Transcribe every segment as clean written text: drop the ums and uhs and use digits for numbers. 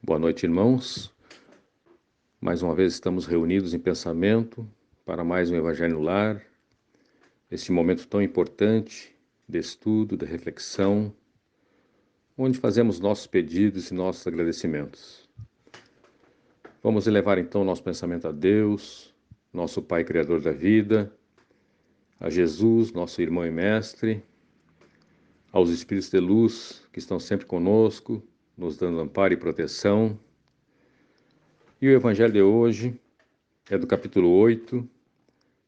Boa noite, irmãos. Mais uma vez estamos reunidos em pensamento para mais um Evangelho no Lar, este momento tão importante de estudo, de reflexão, onde fazemos nossos pedidos e nossos agradecimentos. Vamos elevar então nosso pensamento a Deus, nosso Pai Criador da vida, a Jesus, nosso irmão e mestre, aos Espíritos de luz que estão sempre conosco, nos dando amparo e proteção. E o Evangelho de hoje é do capítulo 8,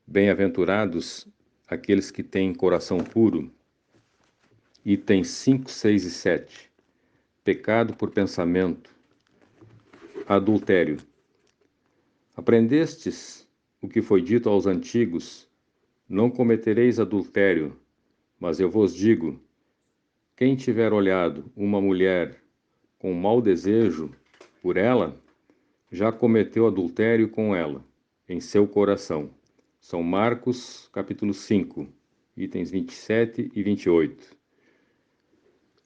Bem-aventurados aqueles que têm coração puro, itens 5, 6 e 7. Pecado por pensamento, adultério. Aprendestes o que foi dito aos antigos: não cometereis adultério, mas eu vos digo: quem tiver olhado uma mulher com mau desejo por ela, já cometeu adultério com ela, em seu coração. São Marcos, capítulo 5, itens 27 e 28.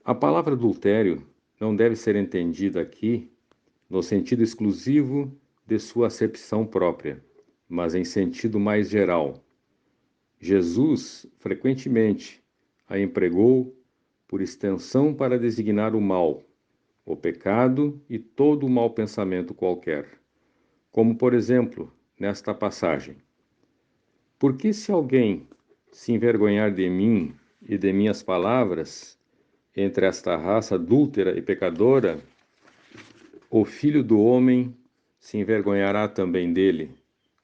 A palavra adultério não deve ser entendida aqui no sentido exclusivo de sua acepção própria, mas em sentido mais geral. Jesus, frequentemente, a empregou por extensão para designar o mal, o pecado e todo o mau pensamento qualquer. Como, por exemplo, nesta passagem: porque se alguém se envergonhar de mim e de minhas palavras, entre esta raça adúltera e pecadora, o Filho do Homem se envergonhará também dele,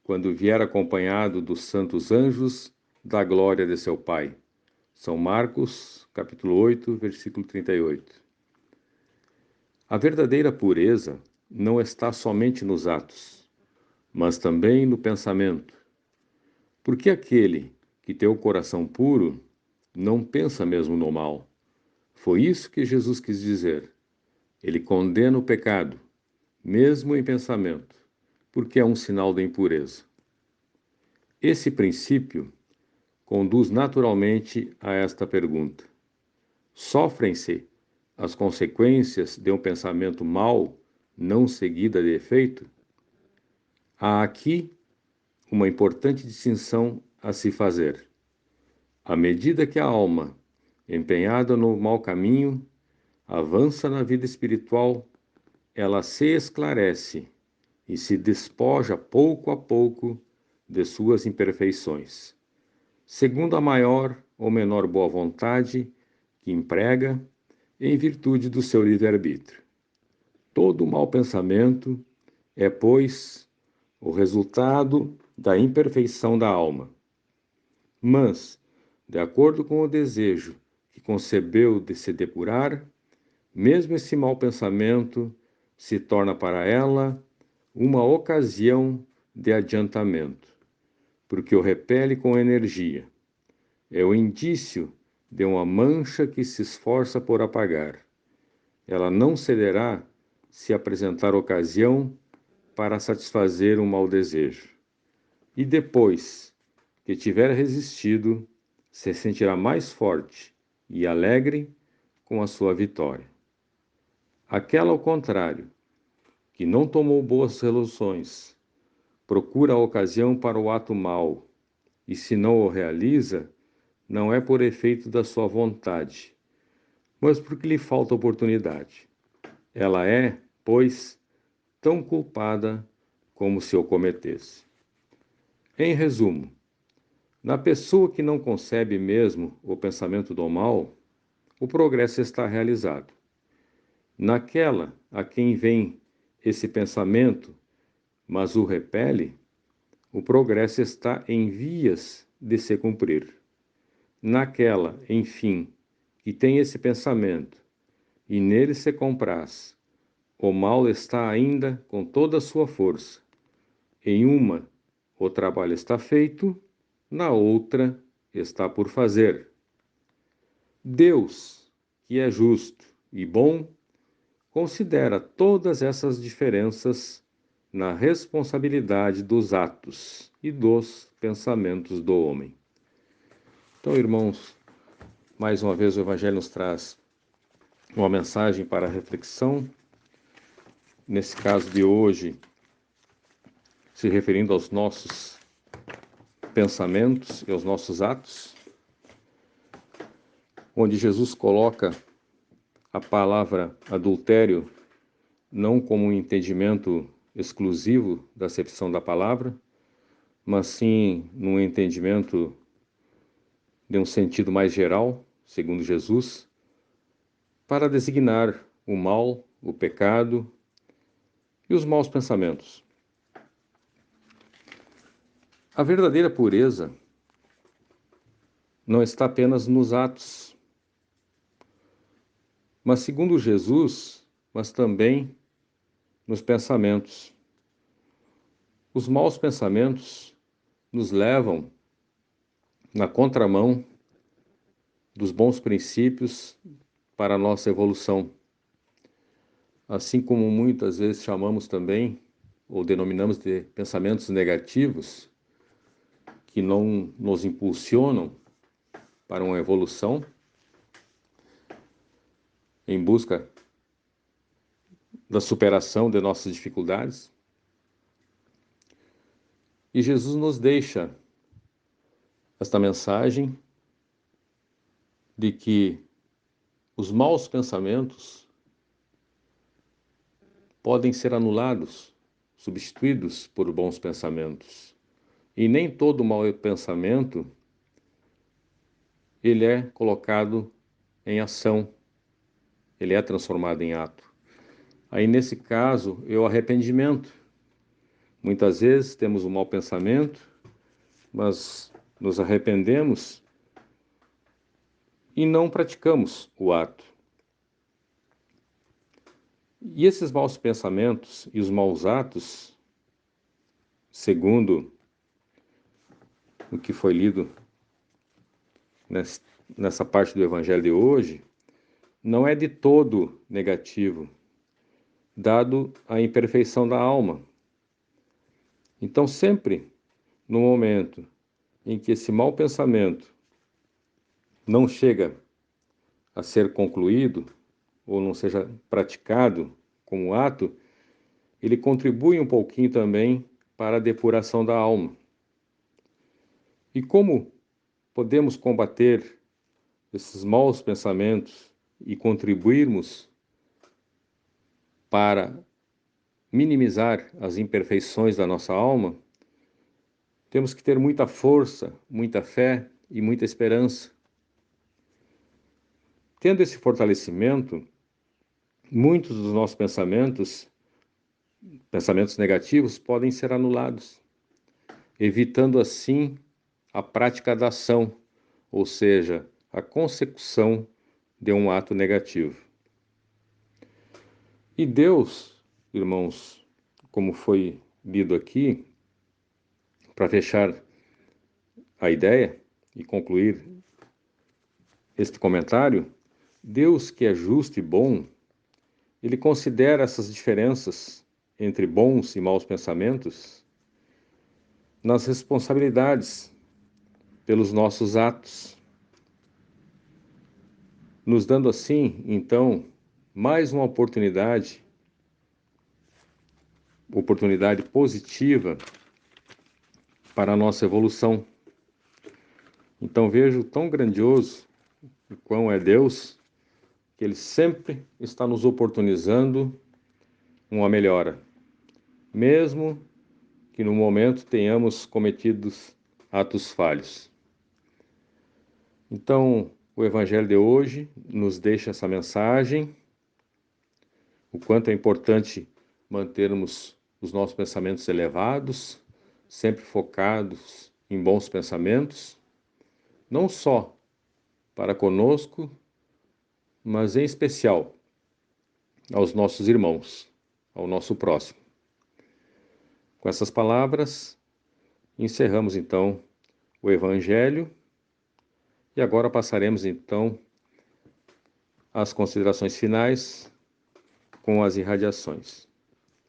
quando vier acompanhado dos santos anjos da glória de seu Pai. São Marcos, capítulo 8, versículo 38. A verdadeira pureza não está somente nos atos, mas também no pensamento. Porque aquele que tem o coração puro não pensa mesmo no mal. Foi isso que Jesus quis dizer. Ele condena o pecado, mesmo em pensamento, porque é um sinal da impureza. Esse princípio conduz naturalmente a esta pergunta: sofrem-se as consequências de um pensamento mau não seguida de efeito? Há aqui uma importante distinção a se fazer. À medida que a alma, empenhada no mau caminho, avança na vida espiritual, ela se esclarece e se despoja pouco a pouco de suas imperfeições, segundo a maior ou menor boa vontade que emprega em virtude do seu livre-arbítrio. Todo mau pensamento é, pois, o resultado da imperfeição da alma. Mas, de acordo com o desejo que concebeu de se depurar, mesmo esse mau pensamento se torna para ela uma ocasião de adiantamento, porque o repele com energia. É o indício de uma mancha que se esforça por apagar. Ela não cederá se apresentar ocasião para satisfazer um mau desejo. E depois que tiver resistido, se sentirá mais forte e alegre com a sua vitória. Aquela, ao contrário, que não tomou boas resoluções, procura a ocasião para o ato mau, e se não o realiza, não é por efeito da sua vontade, mas porque lhe falta oportunidade. Ela é, pois, tão culpada como se o cometesse. Em resumo, na pessoa que não concebe mesmo o pensamento do mal, o progresso está realizado. Naquela a quem vem esse pensamento, mas o repele, o progresso está em vias de se cumprir. Naquela, enfim, que tem esse pensamento e nele se compraz, o mal está ainda com toda a sua força. Em uma, o trabalho está feito, na outra, está por fazer. Deus, que é justo e bom, considera todas essas diferenças na responsabilidade dos atos e dos pensamentos do homem. Então, irmãos, mais uma vez o Evangelho nos traz uma mensagem para a reflexão, nesse caso de hoje, se referindo aos nossos pensamentos e aos nossos atos, onde Jesus coloca a palavra adultério não como um entendimento exclusivo da acepção da palavra, mas sim num entendimento de um sentido mais geral, segundo Jesus, para designar o mal, o pecado e os maus pensamentos. A verdadeira pureza não está apenas nos atos, mas segundo Jesus, mas também nos pensamentos. Os maus pensamentos nos levam na contramão dos bons princípios para a nossa evolução. Assim como muitas vezes chamamos também, ou denominamos de pensamentos negativos, que não nos impulsionam para uma evolução, em busca da superação de nossas dificuldades. E Jesus nos deixa esta mensagem de que os maus pensamentos podem ser anulados, substituídos por bons pensamentos. E nem todo mau pensamento ele é colocado em ação, ele é transformado em ato. Aí nesse caso é o arrependimento. Muitas vezes temos um mau pensamento, mas nos arrependemos e não praticamos o ato. E esses maus pensamentos e os maus atos, segundo o que foi lido nessa parte do Evangelho de hoje, não é de todo negativo, dado a imperfeição da alma. Então, sempre no momento em que esse mau pensamento não chega a ser concluído, ou não seja praticado como ato, ele contribui um pouquinho também para a depuração da alma. E como podemos combater esses maus pensamentos e contribuirmos para minimizar as imperfeições da nossa alma? Temos que ter muita força, muita fé e muita esperança. Tendo esse fortalecimento, muitos dos nossos pensamentos negativos, podem ser anulados, evitando assim a prática da ação, ou seja, a consecução de um ato negativo. E Deus, irmãos, como foi lido aqui, para fechar a ideia e concluir este comentário, Deus, que é justo e bom, ele considera essas diferenças entre bons e maus pensamentos nas responsabilidades pelos nossos atos, nos dando assim, então, mais uma oportunidade positiva para a nossa evolução. Então vejo tão grandioso o quão é Deus, que Ele sempre está nos oportunizando uma melhora, mesmo que no momento tenhamos cometido atos falhos. Então, o Evangelho de hoje nos deixa essa mensagem, o quanto é importante mantermos os nossos pensamentos elevados, sempre focados em bons pensamentos, não só para conosco, mas em especial aos nossos irmãos, ao nosso próximo. Com essas palavras, encerramos então o Evangelho e agora passaremos então às considerações finais com as irradiações.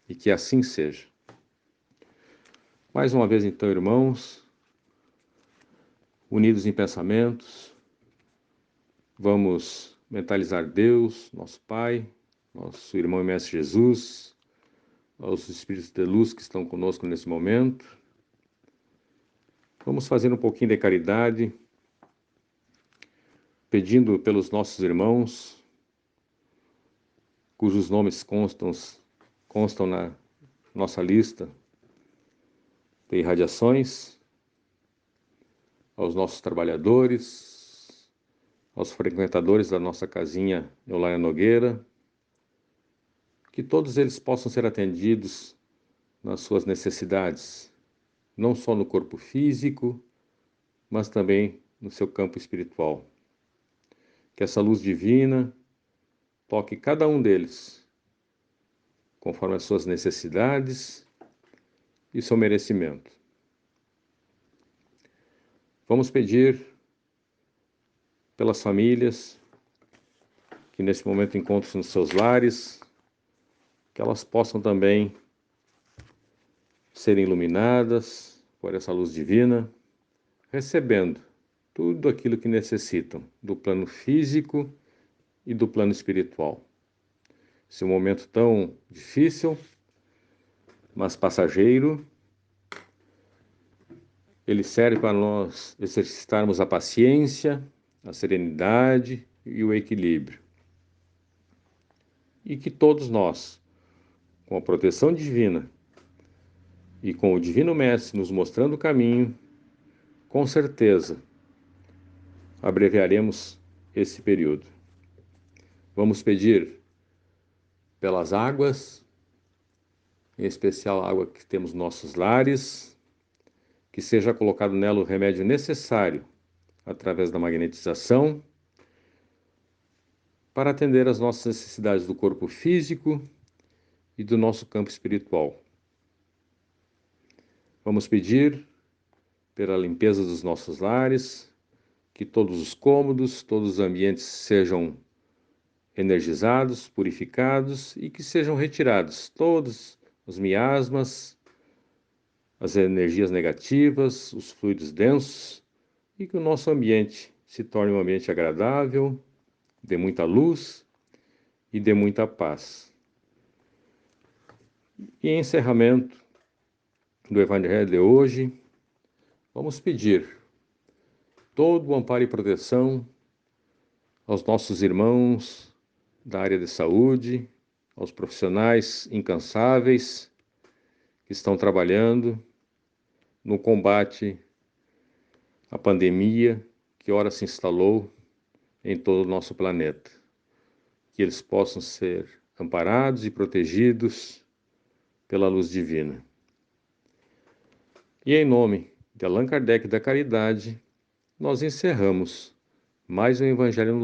E que assim seja. Mais uma vez então, irmãos, unidos em pensamentos, vamos mentalizar Deus, nosso Pai, nosso irmão e mestre Jesus, aos espíritos de luz que estão conosco nesse momento. Vamos fazer um pouquinho de caridade, pedindo pelos nossos irmãos, cujos nomes constam na nossa lista de irradiações, aos nossos trabalhadores, aos frequentadores da nossa casinha Eulalia Nogueira, que todos eles possam ser atendidos nas suas necessidades, não só no corpo físico, mas também no seu campo espiritual. Que essa luz divina toque cada um deles, conforme as suas necessidades e seu merecimento. Vamos pedir pelas famílias que nesse momento encontram-se nos seus lares, que elas possam também serem iluminadas por essa luz divina, recebendo tudo aquilo que necessitam do plano físico e do plano espiritual. Esse momento tão difícil, mas passageiro, ele serve para nós exercitarmos a paciência, a serenidade e o equilíbrio. E que todos nós, com a proteção divina e com o Divino Mestre nos mostrando o caminho, com certeza abreviaremos esse período. Vamos pedir pelas águas, em especial a água que temos nos nossos lares, que seja colocado nela o remédio necessário através da magnetização para atender às nossas necessidades do corpo físico e do nosso campo espiritual. Vamos pedir pela limpeza dos nossos lares, que todos os cômodos, todos os ambientes sejam energizados, purificados e que sejam retirados todos os miasmas, as energias negativas, os fluidos densos e que o nosso ambiente se torne um ambiente agradável, de muita luz e de muita paz. E em encerramento do Evangelho de hoje, vamos pedir todo o amparo e proteção aos nossos irmãos da área de saúde, aos profissionais incansáveis que estão trabalhando no combate à pandemia que ora se instalou em todo o nosso planeta. Que eles possam ser amparados e protegidos pela luz divina. E em nome de Allan Kardec da Caridade, nós encerramos mais um Evangelho no